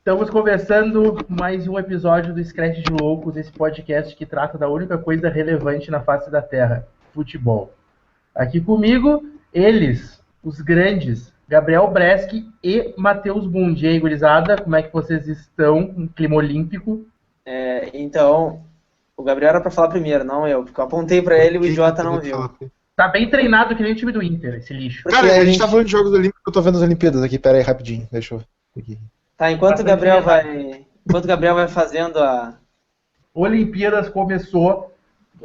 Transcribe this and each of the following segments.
Estamos começando mais um episódio do Scratch de Loucos, esse podcast que trata da única coisa relevante na face da Terra, futebol. Aqui comigo, eles, os grandes, Gabriel Breski e Matheus Bund. E aí, gurizada, como é que vocês estão em clima olímpico? Então, o Gabriel era pra falar primeiro, não eu, porque eu apontei pra ele e o idiota não viu. Tá bem treinado que nem o time do Inter, esse lixo. Cara, a gente tá falando de Jogos Olímpicos, eu tô vendo as Olimpíadas aqui, pera aí, rapidinho, deixa eu... Aqui. Tá, enquanto o Gabriel vai fazendo a... Olimpíadas começou,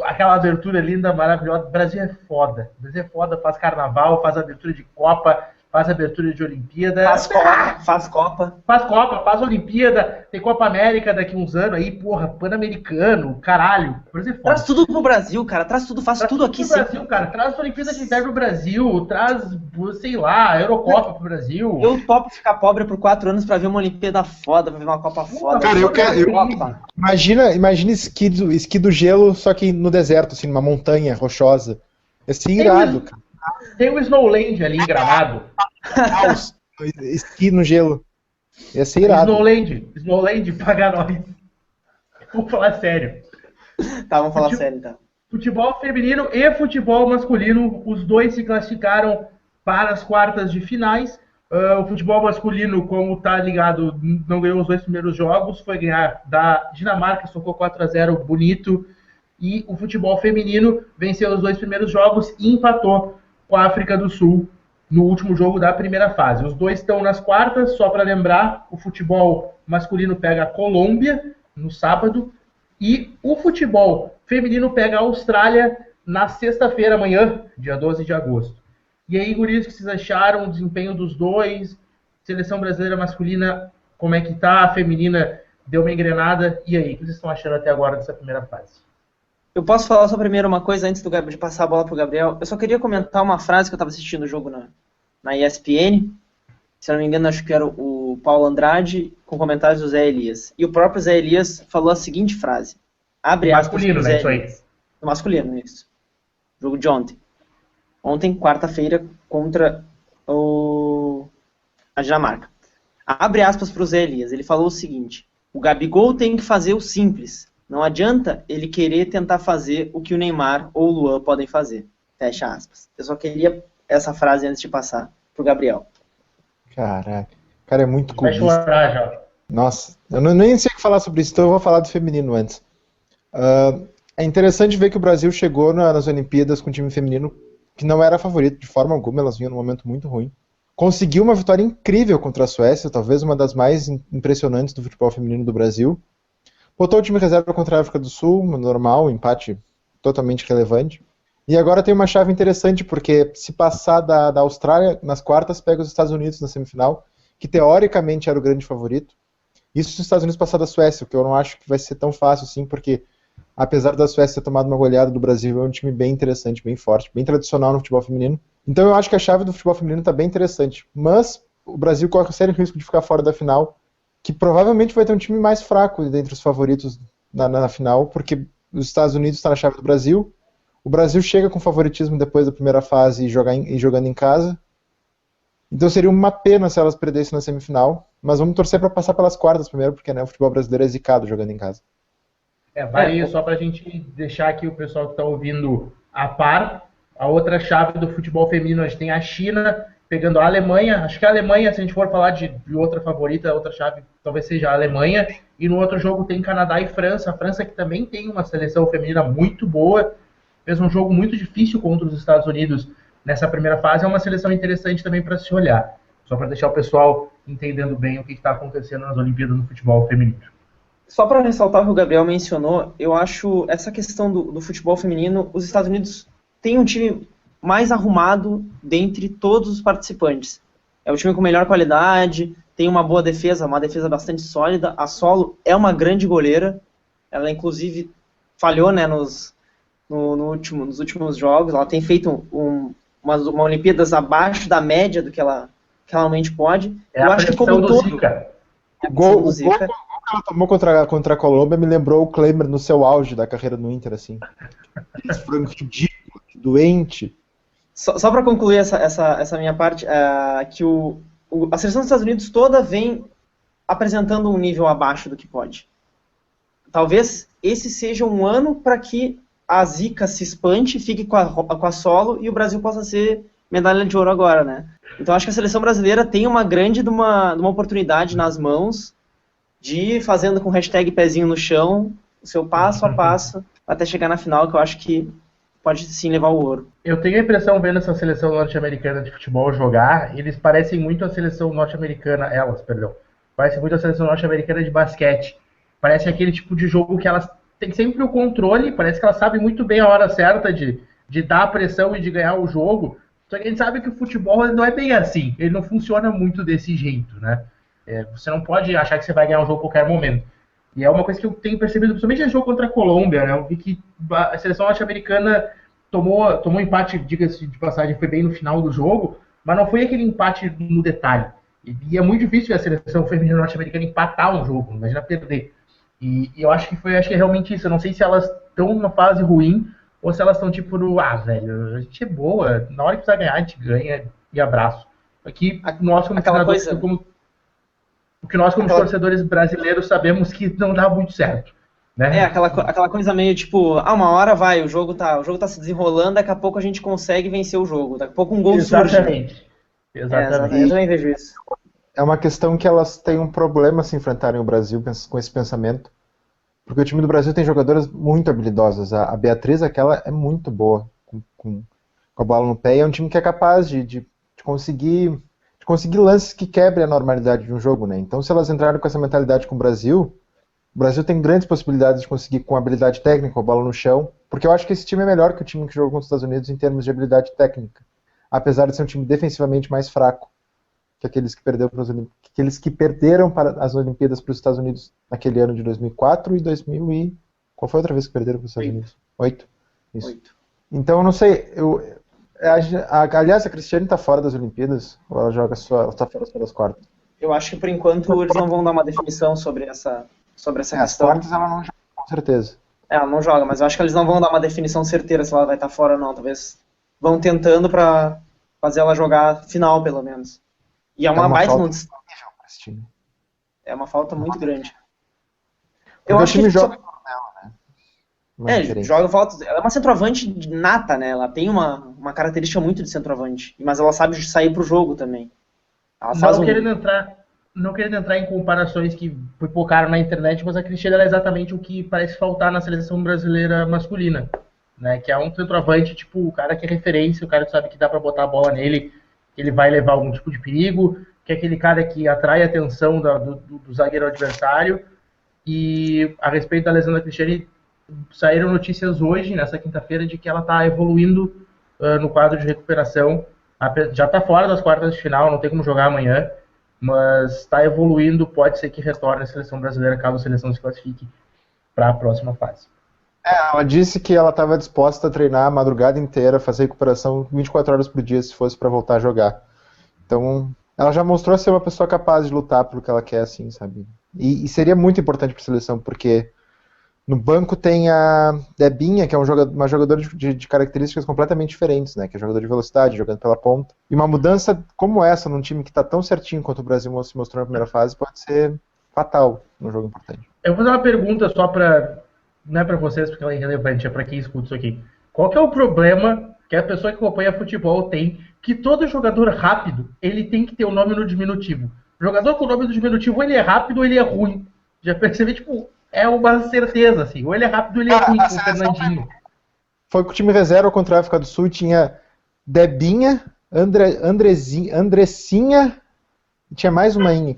aquela abertura linda, maravilhosa. O Brasil é foda. O Brasil é foda, faz carnaval, faz abertura de Copa, faz abertura de Olimpíada. Faz Copa. Faz Copa, faz Olimpíada, tem Copa América daqui uns anos aí, porra, Pan-Americano, caralho. O Brasil é foda. Traz tudo pro Brasil, cara, faz tudo aqui pro Brasil, cara, traz a Olimpíada de Inverno pro Brasil, traz, sei lá, a Eurocopa pro Brasil. Eu topo ficar pobre por 4 anos pra ver uma Olimpíada foda, pra ver uma Copa foda. Cara, imagina esqui do gelo, só que no deserto, assim, numa montanha rochosa. Esse irado, cara. Tem o Snowland ali em Gramado. Esqui no gelo. Ia ser irado. Snowland paga nós. Vamos falar sério. Tá, vamos falar sério então. Futebol feminino e futebol masculino, os dois se classificaram para as quartas de finais. O futebol masculino, como tá ligado, não ganhou os 2 primeiros jogos, foi ganhar da Dinamarca, socou 4-0, bonito. E o futebol feminino venceu os 2 primeiros jogos e empatou com a África do Sul no último jogo da primeira fase. Os dois estão nas quartas, só para lembrar, o futebol masculino pega a Colômbia no sábado e o futebol feminino pega a Austrália na sexta-feira, amanhã, dia 12 de agosto. E aí, guris, o que vocês acharam? O desempenho dos dois? Seleção brasileira masculina, como é que tá? A feminina deu uma engrenada. E aí, o que vocês estão achando até agora dessa primeira fase? Eu posso falar só primeiro uma coisa antes de passar a bola pro Gabriel? Eu só queria comentar uma frase que eu estava assistindo o jogo na ESPN. Se eu não me engano, acho que era o Paulo Andrade, com comentários do Zé Elias. E o próprio Zé Elias falou a seguinte frase. Abre aspas pro Zé Elias. No masculino, isso. Jogo de ontem. Ontem, quarta-feira, contra a Dinamarca. Abre aspas pro Zé Elias. Ele falou o seguinte. O Gabigol tem que fazer o simples. Não adianta ele querer tentar fazer o que o Neymar ou o Luan podem fazer. Fecha aspas. Eu só queria essa frase antes de passar pro Gabriel. Caraca. O cara é muito clubista. Vai chorar já. Nossa, eu nem sei o que falar sobre isso, então eu vou falar do feminino antes. É interessante ver que o Brasil chegou nas Olimpíadas com um time feminino que não era favorito de forma alguma, elas vinham num momento muito ruim. Conseguiu uma vitória incrível contra a Suécia, talvez uma das mais impressionantes do futebol feminino do Brasil. Botou o time reserva contra a África do Sul, normal, um empate totalmente relevante. E agora tem uma chave interessante, porque se passar da Austrália nas quartas, pega os Estados Unidos na semifinal, que teoricamente era o grande favorito. Isso se os Estados Unidos passar da Suécia, o que eu não acho que vai ser tão fácil assim, porque apesar da Suécia ter tomado uma goleada do Brasil, é um time bem interessante, bem forte, bem tradicional no futebol feminino. Então eu acho que a chave do futebol feminino está bem interessante. Mas o Brasil corre o sério risco de ficar fora da final, que provavelmente vai ter um time mais fraco dentre os favoritos na final, porque os Estados Unidos estão na chave do Brasil, o Brasil chega com favoritismo depois da primeira fase e jogando em casa, então seria uma pena se elas perdessem na semifinal, mas vamos torcer para passar pelas quartas primeiro, porque o futebol brasileiro é zicado jogando em casa. Vale só para a gente deixar aqui o pessoal que está ouvindo a par, a outra chave do futebol feminino, a gente tem a China pegando a Alemanha, acho que a Alemanha, se a gente for falar de outra favorita, outra chave talvez seja a Alemanha, e no outro jogo tem Canadá e França, a França que também tem uma seleção feminina muito boa, fez um jogo muito difícil contra os Estados Unidos nessa primeira fase, é uma seleção interessante também para se olhar, só para deixar o pessoal entendendo bem o que está acontecendo nas Olimpíadas no futebol feminino. Só para ressaltar o que o Gabriel mencionou, eu acho essa questão do futebol feminino, os Estados Unidos têm um time mais arrumado dentre todos os participantes. É o time com melhor qualidade, tem uma boa defesa, uma defesa bastante sólida. A Solo é uma grande goleira, ela inclusive falhou, né, nos últimos jogos, ela tem feito uma Olimpíadas abaixo da média do que ela realmente pode. Eu acho que como todo... O gol que ela tomou contra a Colômbia me lembrou o Klemer no seu auge da carreira no Inter, assim. Esse frango ridículo, doente. Só para concluir essa minha parte, que a seleção dos Estados Unidos toda vem apresentando um nível abaixo do que pode. Talvez esse seja um ano para que a zica se espante, fique com a solo e o Brasil possa ser medalha de ouro agora, né? Então acho que a seleção brasileira tem uma grande de uma oportunidade nas mãos de ir fazendo com hashtag pezinho no chão, o seu passo a passo, até chegar na final, que eu acho que pode sim levar o ouro. Eu tenho a impressão, vendo essa seleção norte-americana de futebol jogar, eles parecem muito a seleção norte-americana, parecem muito a seleção norte-americana de basquete. Parece aquele tipo de jogo que elas têm sempre o controle, parece que elas sabem muito bem a hora certa de dar a pressão e de ganhar o jogo. Só que a gente sabe que o futebol não é bem assim, ele não funciona muito desse jeito, né? Você não pode achar que você vai ganhar um jogo a qualquer momento. E é uma coisa que eu tenho percebido, principalmente no jogo contra a Colômbia, né? Eu vi que a seleção norte-americana tomou empate, diga-se de passagem, foi bem no final do jogo, mas não foi aquele empate no detalhe. E é muito difícil a seleção feminina norte-americana empatar um jogo, imagina perder. E eu acho que é realmente isso. Eu não sei se elas estão numa fase ruim ou se elas estão tipo velho, a gente é boa, na hora que precisa ganhar, a gente ganha e abraço. Aqui, nós como treinadores, o que nós como torcedores brasileiros sabemos que não dá muito certo. Né? Aquela coisa meio tipo, uma hora vai, o jogo tá se desenrolando, daqui a pouco a gente consegue vencer o jogo, daqui a pouco um gol surge. Exatamente. Eu também vejo isso. É uma questão que elas têm um problema se enfrentarem o Brasil com esse pensamento, porque o time do Brasil tem jogadoras muito habilidosas. A Beatriz, aquela, é muito boa com a bola no pé, e é um time que é capaz de conseguir lances que quebrem a normalidade de um jogo, né? Então, se elas entrarem com essa mentalidade com o Brasil tem grandes possibilidades de conseguir com habilidade técnica, com a bola no chão, porque eu acho que esse time é melhor que o time que jogou contra os Estados Unidos em termos de habilidade técnica, apesar de ser um time defensivamente mais fraco que aqueles que perderam para as Olimpíadas para os Estados Unidos naquele ano de 2004 e 2000 e... Qual foi a outra vez que perderam para os Estados Unidos? 8. Isso. 8. Então, eu não sei, aliás, a Cristiane está fora das Olimpíadas, ou ela está fora das quartas? Eu acho que por enquanto eles não vão dar uma definição sobre essa questão. As quartas ela não joga, com certeza. Ela não joga, mas eu acho que eles não vão dar uma definição certeira se ela vai estar fora ou não. Talvez vão tentando para fazer ela jogar final, pelo menos. E é uma baita é uma falta muito grande. Eu acho que o time joga joga falta. Ela é uma centroavante nata, né? Ela tem uma característica muito de centroavante, mas ela sabe sair pro jogo também. Ela faz não querendo entrar em comparações que pipocaram na internet, mas a Cristiane é exatamente o que parece faltar na seleção brasileira masculina, né? Que é um centroavante, tipo, o cara que é referência, o cara que sabe que dá pra botar a bola nele, que ele vai levar algum tipo de perigo, que é aquele cara que atrai a atenção do zagueiro adversário. E a respeito da lesão da Cristiane, saíram notícias hoje, nessa quinta-feira, de que ela está evoluindo no quadro de recuperação. Já está fora das quartas de final, não tem como jogar amanhã, mas está evoluindo, pode ser que retorne à seleção brasileira caso a seleção se classifique para a próxima fase. Ela disse que ela estava disposta a treinar a madrugada inteira, fazer recuperação 24 horas por dia se fosse para voltar a jogar. Então, ela já mostrou ser uma pessoa capaz de lutar pelo que ela quer, assim, sabe? E seria muito importante para a seleção, porque no banco tem a Debinha, que é uma jogadora de características completamente diferentes, né? Que é jogador de velocidade, jogando pela ponta. E uma mudança como essa, num time que está tão certinho quanto o Brasil se mostrou na primeira fase, pode ser fatal num jogo importante. Eu vou fazer uma pergunta só para... Não é para vocês, porque ela é irrelevante, é para quem escuta isso aqui. Qual que é o problema que a pessoa que acompanha futebol tem, que todo jogador rápido, ele tem que ter o nome no diminutivo? O jogador com o nome no diminutivo, ele é rápido ou ele é ruim? Já percebi, tipo... É uma certeza, assim. Ou ele é rápido ou ele é ruim, com o Fernandinho. Foi com o time reserva contra a África do Sul, tinha Debinha, Andressinha, e tinha mais uma Inha.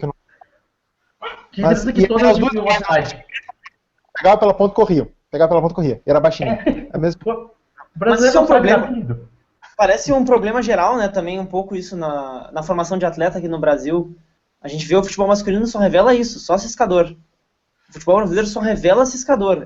Que todas as duas velocidade. Pegava pela ponta e corria. Era baixinho. É mesmo. Mas isso é um problema. Parece um problema geral, né? Também um pouco isso na formação de atleta aqui no Brasil. A gente vê o futebol masculino só revela isso, só ciscador. O futebol brasileiro só revela ciscador.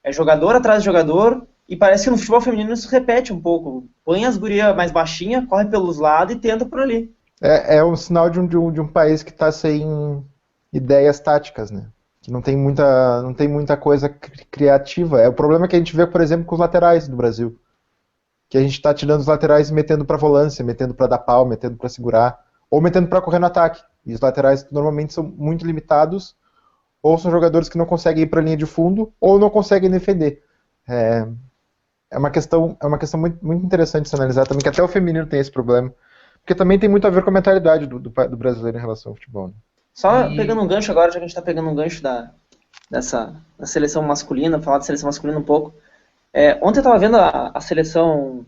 É jogador atrás de jogador, e parece que no futebol feminino isso repete um pouco. Põe as gurias mais baixinhas, corre pelos lados e tenta por ali. É um sinal de um país que está sem ideias táticas, né? Que não tem muita coisa criativa. É o problema que a gente vê, por exemplo, com os laterais do Brasil. Que a gente está tirando os laterais e metendo para volância, metendo para dar pau, metendo para segurar. ou metendo para correr no ataque. E os laterais normalmente são muito limitados, ou são jogadores que não conseguem ir para a linha de fundo, ou não conseguem defender. É uma questão muito, muito interessante de se analisar também, que até o feminino tem esse problema. Porque também tem muito a ver com a mentalidade do brasileiro em relação ao futebol. Né? Só pegando um gancho agora, já que a gente está pegando um gancho da seleção masculina, falar da seleção masculina um pouco. Ontem eu estava vendo a seleção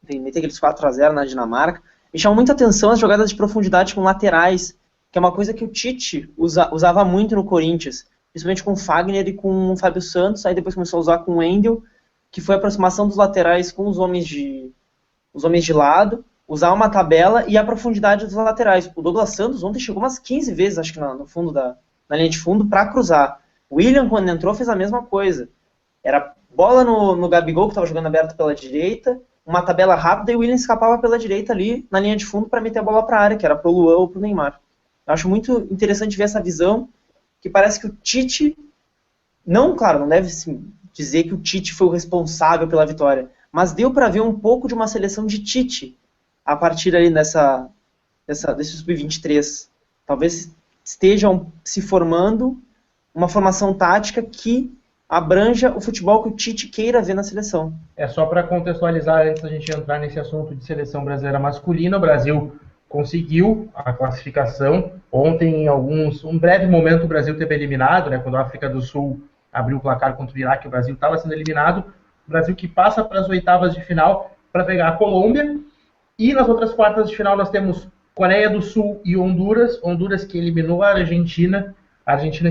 meter aqueles 4-0 na Dinamarca, me chamou muita atenção as jogadas de profundidade com laterais, que é uma coisa que o Tite usava muito no Corinthians, principalmente com o Fagner e com o Fábio Santos, aí depois começou a usar com o Wendel, que foi a aproximação dos laterais com os homens de lado, usar uma tabela e a profundidade dos laterais. O Douglas Santos ontem chegou umas 15 vezes, acho que no fundo na linha de fundo, para cruzar. O William, quando entrou, fez a mesma coisa. Era bola no Gabigol, que estava jogando aberto pela direita, uma tabela rápida e o William escapava pela direita ali, na linha de fundo, para meter a bola para a área, que era pro Luan ou pro Neymar. Eu acho muito interessante ver essa visão, que parece que o Tite, não deve dizer que o Tite foi o responsável pela vitória, mas deu para ver um pouco de uma seleção de Tite a partir ali desse sub-23. Talvez estejam se formando uma formação tática que abranja o futebol que o Tite queira ver na seleção. Só para contextualizar, antes da gente entrar nesse assunto de seleção brasileira masculina, o Brasil conseguiu a classificação. Ontem, um breve momento, o Brasil teve eliminado, né, quando a África do Sul abriu o placar contra o Iraque, o Brasil estava sendo eliminado. O Brasil que passa para as oitavas de final para pegar a Colômbia. E nas outras quartas de final nós temos Coreia do Sul e Honduras. Honduras que eliminou a Argentina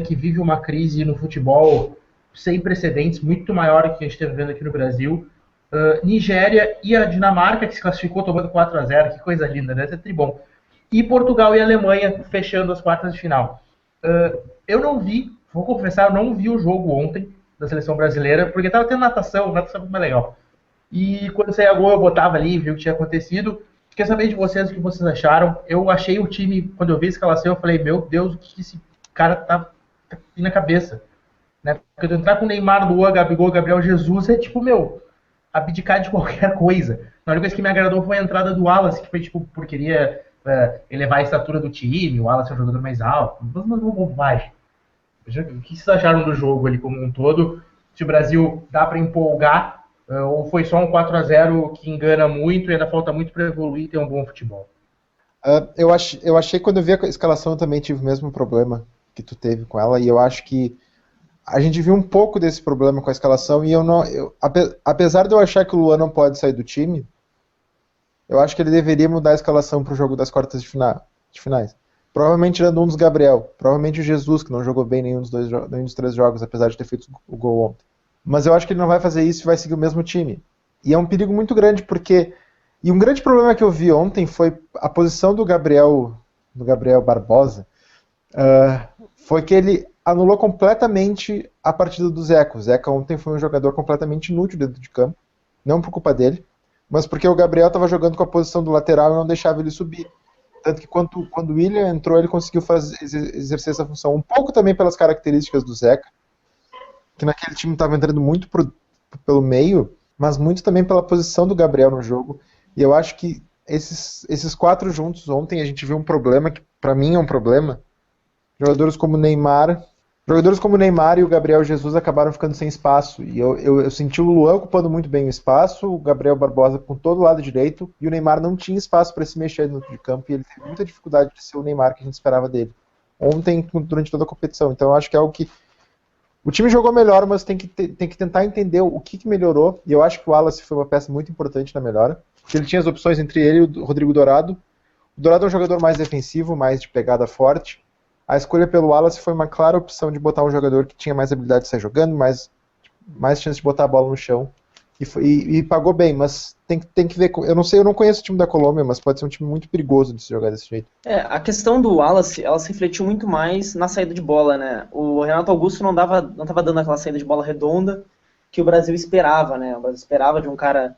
que vive uma crise no futebol sem precedentes, muito maior que a gente está vivendo aqui no Brasil. Nigéria e a Dinamarca, que se classificou tomando 4-0, que coisa linda, né? É tribom. E Portugal e Alemanha fechando as quartas de final. Eu não vi, vou confessar, eu não vi o jogo ontem da seleção brasileira, porque estava tendo natação é muito mais legal. E quando saía gol eu botava ali, vi o que tinha acontecido. Quer saber de vocês o que vocês acharam? Eu achei o time, quando eu vi a escalação, eu falei, meu Deus, o que esse cara tá na cabeça? Né? Porque eu entrar com o Neymar, Luan, Gabigol, Gabriel Jesus é tipo, abdicar de qualquer coisa. A única coisa que me agradou foi a entrada do Wallace, que foi tipo, porque queria elevar a estatura do time, o Wallace é o jogador mais alto. Mas não bobagem. O que vocês acharam do jogo ali como um todo? Se o Brasil dá para empolgar, ou foi só um 4-0 que engana muito e ainda falta muito para evoluir e ter um bom futebol? Eu achei, quando eu vi a escalação, eu também tive o mesmo problema que tu teve com ela, e eu acho que a gente viu um pouco desse problema com a escalação, e apesar de eu achar que o Luan não pode sair do time, eu acho que ele deveria mudar a escalação para o jogo das quartas de finais. Provavelmente tirando um dos Gabriel, provavelmente o Jesus, que não jogou bem nenhum dos 3 jogos, apesar de ter feito o gol ontem. Mas eu acho que ele não vai fazer isso e vai seguir o mesmo time. E é um perigo muito grande, porque... E um grande problema que eu vi ontem foi a posição do Gabriel Barbosa, foi que ele anulou completamente a partida do Zeca. O Zeca ontem foi um jogador completamente inútil dentro de campo, não por culpa dele, mas porque o Gabriel estava jogando com a posição do lateral e não deixava ele subir. Tanto que quando o William entrou, ele conseguiu exercer essa função. Um pouco também pelas características do Zeca, que naquele time estava entrando muito pelo meio, mas muito também pela posição do Gabriel no jogo. E eu acho que esses 4 juntos ontem a gente viu um problema, que para mim é um problema. Jogadores como o Neymar e o Gabriel Jesus acabaram ficando sem espaço. E eu senti o Luan ocupando muito bem o espaço, o Gabriel Barbosa com todo o lado direito, e o Neymar não tinha espaço para se mexer dentro de campo, e ele teve muita dificuldade de ser o Neymar que a gente esperava dele. Ontem, durante toda a competição. Então eu acho que é algo que... O time jogou melhor, mas tem que tentar entender o que melhorou, e eu acho que o Wallace foi uma peça muito importante na melhora, porque ele tinha as opções entre ele e o Rodrigo Dourado. O Dourado é um jogador mais defensivo, mais de pegada forte. A escolha pelo Wallace foi uma clara opção de botar um jogador que tinha mais habilidade de sair jogando, mais chance de botar a bola no chão, e pagou bem, mas tem que ver, eu não conheço o time da Colômbia, mas pode ser um time muito perigoso de se jogar desse jeito. A questão do Wallace, ela se refletiu muito mais na saída de bola, né? O Renato Augusto não estava dando aquela saída de bola redonda que o Brasil esperava, né? O Brasil esperava de um cara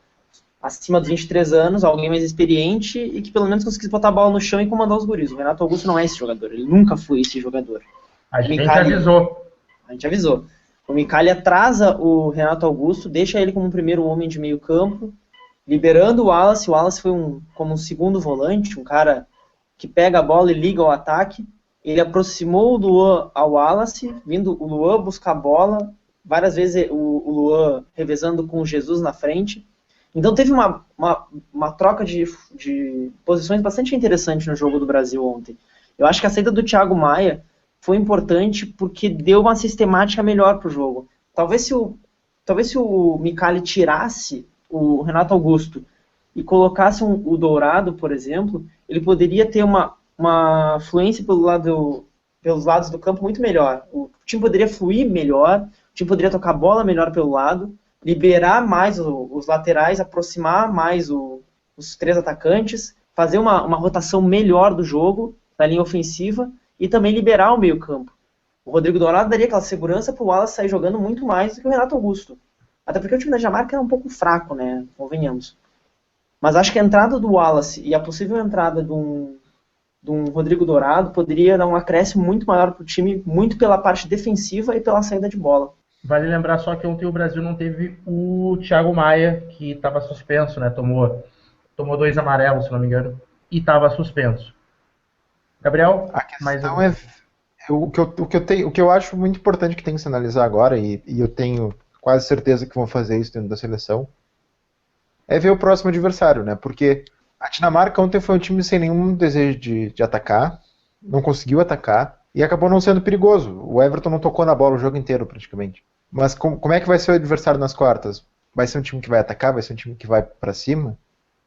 acima dos 23 anos, alguém mais experiente e que pelo menos conseguisse botar a bola no chão e comandar os guris. O Renato Augusto não é esse jogador, ele nunca foi esse jogador. A gente avisou. A gente avisou. O Micali atrasa o Renato Augusto, deixa ele como um primeiro homem de meio campo, liberando o Wallace. O Wallace foi como um segundo volante, um cara que pega a bola e liga ao ataque. Ele aproximou o Luan ao Wallace, vindo o Luan buscar a bola, várias vezes o Luan revezando com o Jesus na frente. Então teve uma troca de posições bastante interessante no jogo do Brasil ontem. Eu acho que a saída do Thiago Maia foi importante porque deu uma sistemática melhor para o jogo. Talvez se o Micali tirasse o Renato Augusto e colocasse o Dourado, por exemplo, ele poderia ter uma fluência pelos lados do campo muito melhor. O time poderia fluir melhor, o time poderia tocar a bola melhor pelo lado, liberar mais os laterais, aproximar mais os três atacantes, fazer uma rotação melhor do jogo na linha ofensiva e também liberar o meio campo. O Rodrigo Dourado daria aquela segurança para o Wallace sair jogando muito mais do que o Renato Augusto. Até porque o time da Dinamarca era um pouco fraco, né? Convenhamos. Mas acho que a entrada do Wallace e a possível entrada de um Rodrigo Dourado poderia dar um acréscimo muito maior para o time, muito pela parte defensiva e pela saída de bola. Vale lembrar só que ontem o Brasil não teve o Thiago Maia, que estava suspenso, né? Tomou 2 amarelos, se não me engano, e estava suspenso. Gabriel? A questão o que eu acho muito importante que tem que se analisar agora, e eu tenho quase certeza que vão fazer isso dentro da seleção, é ver o próximo adversário, né? Porque a Dinamarca ontem foi um time sem nenhum desejo de atacar, não conseguiu atacar, e acabou não sendo perigoso. O Everton não tocou na bola o jogo inteiro, praticamente. Mas como é que vai ser o adversário nas quartas? Vai ser um time que vai atacar? Vai ser um time que vai pra cima?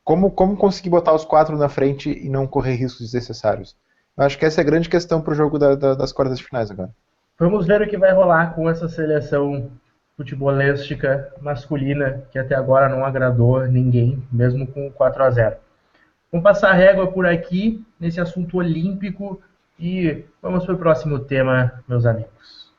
Como conseguir botar os 4 na frente e não correr riscos desnecessários? Eu acho que essa é a grande questão pro jogo das quartas de finais agora. Vamos ver o que vai rolar com essa seleção futebolística masculina, que até agora não agradou ninguém, mesmo com 4-0. Vamos passar a régua por aqui, nesse assunto olímpico, e vamos para o próximo tema, meus amigos.